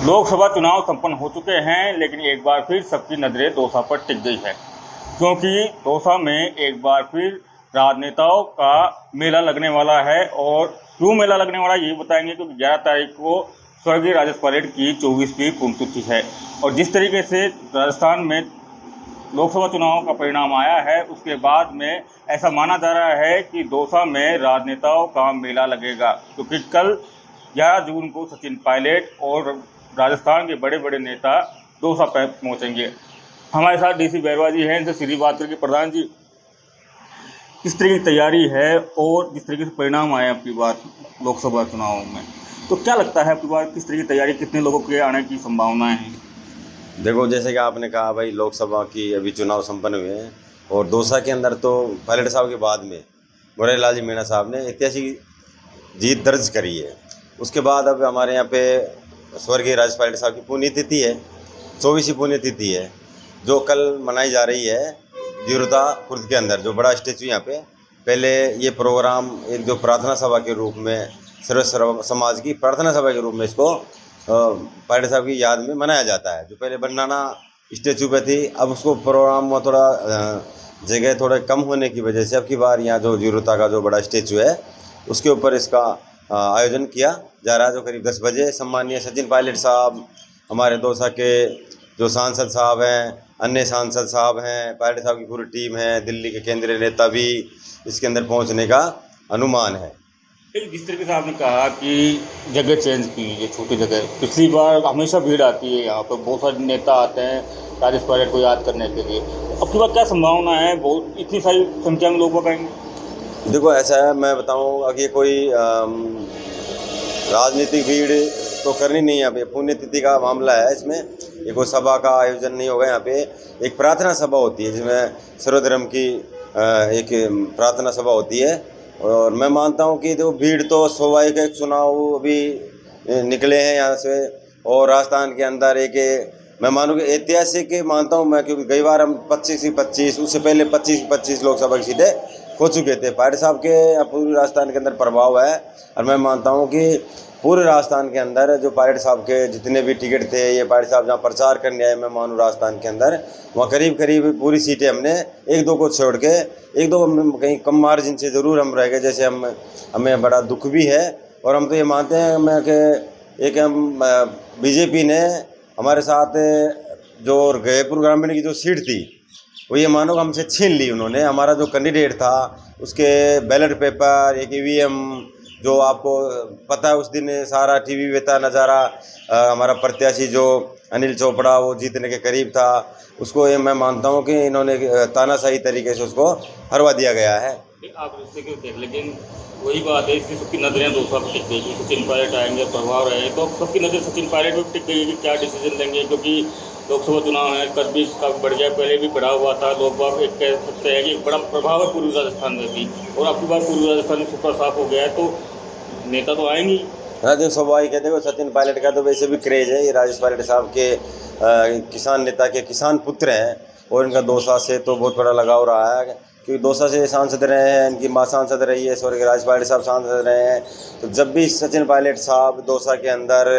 लोकसभा चुनाव संपन्न हो चुके हैं, लेकिन एक बार फिर सबकी नज़रें दौसा पर टिक गई है, क्योंकि दौसा में एक बार फिर राजनेताओं का मेला लगने वाला है। और क्यों मेला लगने वाला है ये बताएंगे, क्योंकि 11 तारीख को स्वर्गीय राजेश पायलट की 24वीं पुण्यतिथि है। और जिस तरीके से राजस्थान में लोकसभा चुनाव का परिणाम आया है, उसके बाद में ऐसा माना जा रहा है कि दौसा में राजनेताओं का मेला लगेगा, क्योंकि कल 11 जून को सचिन पायलट और राजस्थान के बड़े बड़े नेता दौसा पर पहुंचेंगे। हमारे साथ डीसी बैरवा जी हैं, इनसे सीधी बात करके प्रधान जी, किस तरह की तैयारी है और जिस तरीके से परिणाम आए आपकी बार लोकसभा चुनाव में, तो क्या लगता है आपकी बार किस तरह की तैयारी, कितने लोगों के आने की संभावनाएं हैं? देखो, जैसे कि आपने कहा भाई, लोकसभा की अभी चुनाव संपन्न हुए हैं और दौसा के अंदर तो पायलट साहब के बाद में मुरारीलाल जी मीणा साहब ने ऐतिहासिक जीत दर्ज करी है। उसके बाद अब हमारे यहाँ पे स्वर्गीय राजेश पायलट साहब की पुण्यतिथि है, 24वीं पुण्यतिथि है, जो कल मनाई जा रही है जीरुता खुर्द के अंदर, जो बड़ा स्टेचू यहाँ पे। पहले ये प्रोग्राम एक जो प्रार्थना सभा के रूप में, सर्व समाज की प्रार्थना सभा के रूप में इसको पायलट साहब की याद में मनाया जाता है। जो पहले बंडाना स्टेचू पे थी, अब उसको प्रोग्राम में थोड़ा जगह थोड़ा कम होने की वजह से अब की बार यहाँ जो जीरुता का जो बड़ा स्टेचू है उसके ऊपर इसका आयोजन किया जा रहा है, जो करीब 10 बजे सम्मानीय सचिन पायलट साहब, हमारे दौसा के जो सांसद साहब हैं, अन्य सांसद साहब हैं, पायलट साहब की पूरी टीम है, दिल्ली के केंद्रीय नेता भी इसके अंदर पहुंचने का अनुमान है। जिस तरीके से आपने कहा कि जगह चेंज की, ये छोटी जगह, पिछली बार हमेशा भीड़ आती है यहाँ पर, बहुत सारे नेता आते हैं राजेश पायलट को याद करने के लिए, अब की बार क्या संभावना है, बहुत इतनी सारी संख्या में लोग आएंगे? देखो, ऐसा है, मैं बताऊँ, अगर ये कोई राजनीतिक भीड़ तो करनी नहीं है। यहाँ पे पुण्यतिथि का मामला है, इसमें ये कोई सभा का आयोजन नहीं होगा। यहाँ पे एक प्रार्थना सभा होती है जिसमें सर्वधर्म की एक प्रार्थना सभा होती है। और मैं मानता हूँ कि जो भीड़ तो स्वाभाविक एक चुनाव अभी निकले हैं यहाँ से, और राजस्थान के अंदर एक मैं मानूँ कि ऐतिहासिक मानता हूँ मैं, क्योंकि कई बार हम 25 ही 25, उससे पहले 25 लोकसभा की सीटें खो चुके थे। पायलट साहब के पूरे राजस्थान के अंदर प्रभाव है, और मैं मानता हूँ कि पूरे राजस्थान के अंदर जो पायलट साहब के जितने भी टिकट थे, ये पायलट साहब जहाँ प्रचार करने आए, मैं मानूँ राजस्थान के अंदर वहाँ करीब पूरी सीटें हमने एक दो को छोड़ के, एक दो कहीं कम मार्जिन से ज़रूर हम रह गए, जैसे हमें बड़ा दुख भी है। और हम तो ये मानते हैं मैं कि एक बीजेपी ने हमारे साथ जो जयपुर ग्रामीण की जो सीट थी वो ये मानो हमसे छीन ली उन्होंने। हमारा जो कैंडिडेट था उसके बैलेट पेपर, एक ईवीएम, जो आपको पता है उस दिन सारा टीवी पे था नज़ारा, हमारा प्रत्याशी जो अनिल चोपड़ा वो जीतने के करीब था, उसको ये मैं मानता हूँ कि इन्होंने तानाशाही तरीके से उसको हरवा दिया गया है। आप रिश्ते के देख, लेकिन वही बात है, इसकी सबकी नज़रें दौसा पर टिक गई कि सचिन पायलट आएंगे, प्रभाव रहे, तो सबकी नज़र सचिन पायलट पर टिक गई है कि क्या डिसीजन लेंगे, क्योंकि लोकसभा चुनाव है, कद भी काफ़ी बढ़ गया, पहले भी बढ़ा हुआ था। लोग बाग एक कह सकते हैं कि एक बड़ा प्रभाव है पूर्वी राजस्थान में भी, और आपकी बार पूर्वी राजस्थान में सुपर साफ हो गया है, तो नेता तो आएंगे। हाँ, जो स्वाभाविक है। देखो, सचिन पायलट का तो वैसे भी क्रेज़ है, ये राजेश पायलट साहब के किसान नेता के किसान पुत्र हैं, और इनका दौसा से तो बहुत बड़ा लगाव रहा है, क्योंकि दौसा से सांसद रहे हैं, इनकी माँ सांसद रही है, स्वर्गीय राजेश पायलट साहब सांसद रहे हैं। तो जब भी सचिन पायलट साहब दौसा के अंदर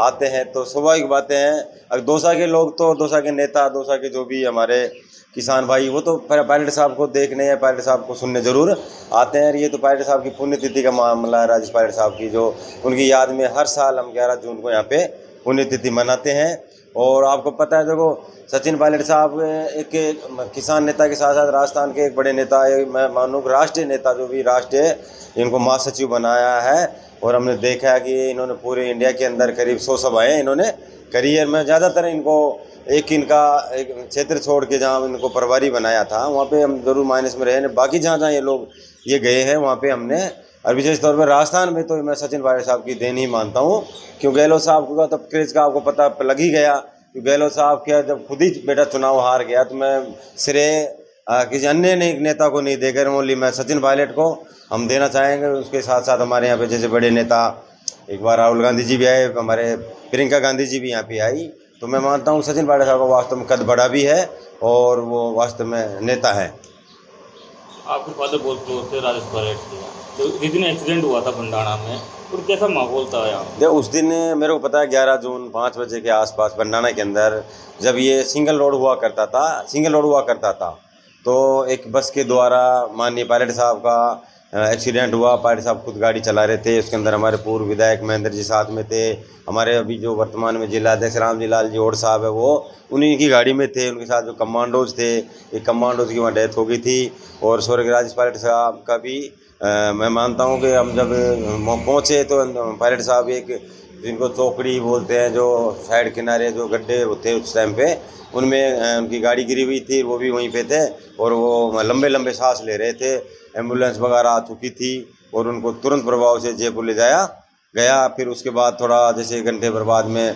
आते हैं तो स्वाभाविक बातें हैं। अगर दौसा के लोग तो, दौसा के नेता, दौसा के जो भी हमारे किसान भाई, वो तो पायलट साहब को देखने या पायलट साहब को सुनने ज़रूर आते हैं। ये तो पायलट साहब की पुण्यतिथि का मामला है, राजेश पायलट साहब की, जो उनकी याद में हर साल हम 11 जून को यहाँ पे पुण्यतिथि मनाते हैं। और आपको पता है, देखो, सचिन पायलट साहब एक किसान नेता के साथ साथ राजस्थान के एक बड़े नेता, मैं मानूँ राष्ट्रीय नेता, जो भी राष्ट्रीय इनको महासचिव बनाया है। और हमने देखा है कि इन्होंने पूरे इंडिया के अंदर करीब 100 सभाएँ इन्होंने करियर में, ज़्यादातर इनको एक क्षेत्र छोड़ के जहाँ इनको प्रभारी बनाया था वहाँ पे हम ज़रूर माइनस में रहे। बाकी जहाँ ये लोग ये गए हैं वहाँ पे हमने, और विशेष तौर पर राजस्थान में तो मैं सचिन पायलट साहब की देन ही मानता हूँ। क्यों गहलोत साहब का तब क्रेज़ का आपको पता लग ही गया, कि गहलोत साहब के जब खुद ही बेटा चुनाव हार गया, तो मैं श्रेय किसी अन्य नेता को नहीं देकर ओनली मैं सचिन पायलट को हम देना चाहेंगे। उसके साथ साथ हमारे यहाँ पे जैसे बड़े नेता, एक बार राहुल गांधी जी भी आए, हमारे प्रियंका गांधी जी भी यहाँ पे आई, तो मैं मानता हूँ सचिन पायलट साहब का वास्तव में कद बड़ा भी है और वो वास्तव में नेता है। आपके फादर बहुत क्लोज थे राजेश पायलट के, तो जिस दिन एक्सीडेंट हुआ था बंडाना में, और कैसा माहौल था यहाँ? देखो उस दिन मेरे को पता है 11 जून 5 बजे के आसपास बंडाना के अंदर जब ये सिंगल रोड हुआ करता था तो एक बस के द्वारा माननीय पायलट साहब का एक्सीडेंट हुआ। पायलट साहब खुद गाड़ी चला रहे थे, उसके अंदर हमारे पूर्व विधायक महेंद्र जी साथ में थे, हमारे अभी जो वर्तमान में जिला अध्यक्ष राम जी लाल जी और साहब है वो उन्हीं की गाड़ी में थे। उनके साथ जो कमांडोज थे, एक कमांडोज की वहाँ डेथ हो गई थी। और स्वर्गीय राजेश पायलट साहब का भी मैं मानता हूँ कि हम जब पहुँचे तो पायलट साहब एक जिनको चौकड़ी बोलते हैं, जो साइड किनारे जो गड्ढे होते उस टाइम पे उनमें उनकी गाड़ी गिरी हुई थी, वो भी वहीं पे थे और वो लंबे लंबे सांस ले रहे थे। एम्बुलेंस वगैरह आ चुकी थी और उनको तुरंत प्रभाव से जयपुर ले जाया गया। फिर उसके बाद थोड़ा जैसे घंटे भर बाद में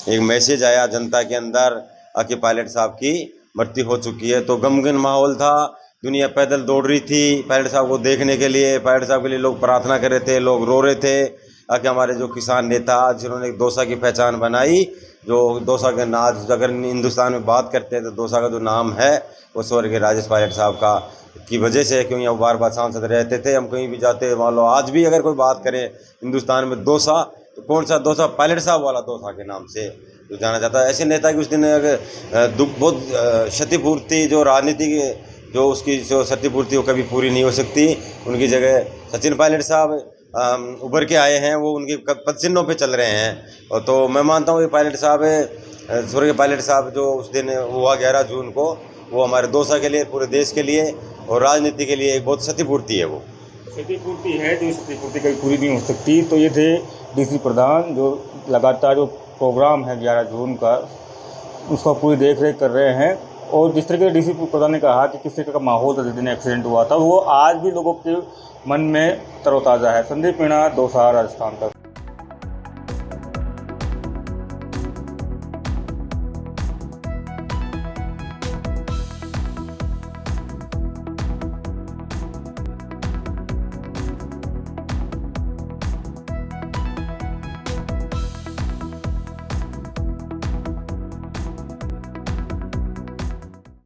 एक मैसेज आया जनता के अंदर कि पायलट साहब की मृत्यु हो चुकी है। तो गमगीन माहौल था, दुनिया पैदल दौड़ रही थी पायलट साहब को देखने के लिए। पायलट साहब के लिए लोग प्रार्थना कर रहे थे, लोग रो रहे थे कि हमारे जो किसान नेता जिन्होंने दौसा की पहचान बनाई, जो दौसा के नाज अगर हिंदुस्तान में बात करते हैं तो दौसा का जो नाम है वो स्वर्गीय राजेश पायलट साहब का की वजह से, क्योंकि वो बार बार सांसद रहते थे। हम कहीं भी जाते मान लो आज भी अगर कोई बात करें हिंदुस्तान में दौसा तो कौन सा दौसा, पायलट साहब वाला दौसा के नाम से जो जाना जाता है। ऐसे नेता की उस दिन अगर बहुत क्षतिपूर्ति जो राजनीति जो उसकी जो क्षतिपूर्ति वो कभी पूरी नहीं हो सकती। उनकी जगह सचिन पायलट साहब उभर के आए हैं, वो उनके पदचिन्हों पे चल रहे हैं। और तो मैं मानता हूँ ये पायलट साहब स्वर्गीय पायलट साहब जो उस दिन हुआ 11 जून को, वो हमारे दौसा के लिए, पूरे देश के लिए और राजनीति के लिए एक बहुत क्षतिपूर्ति है। वो क्षतिपूर्ति है जो क्षतिपूर्ति कभी पूरी नहीं हो सकती। तो ये थे डीसी प्रधान जो लगातार जो प्रोग्राम है 11 जून का उसका पूरी देख रेख कर रहे हैं। और जिस तरीके से डीसी प्रधान ने कहा कि किस तरह का माहौल था जिस दिन एक्सीडेंट हुआ था, वो आज भी लोगों के मन में तरोताज़ा है। संदीप मीणा, दौसा, राजस्थान तक।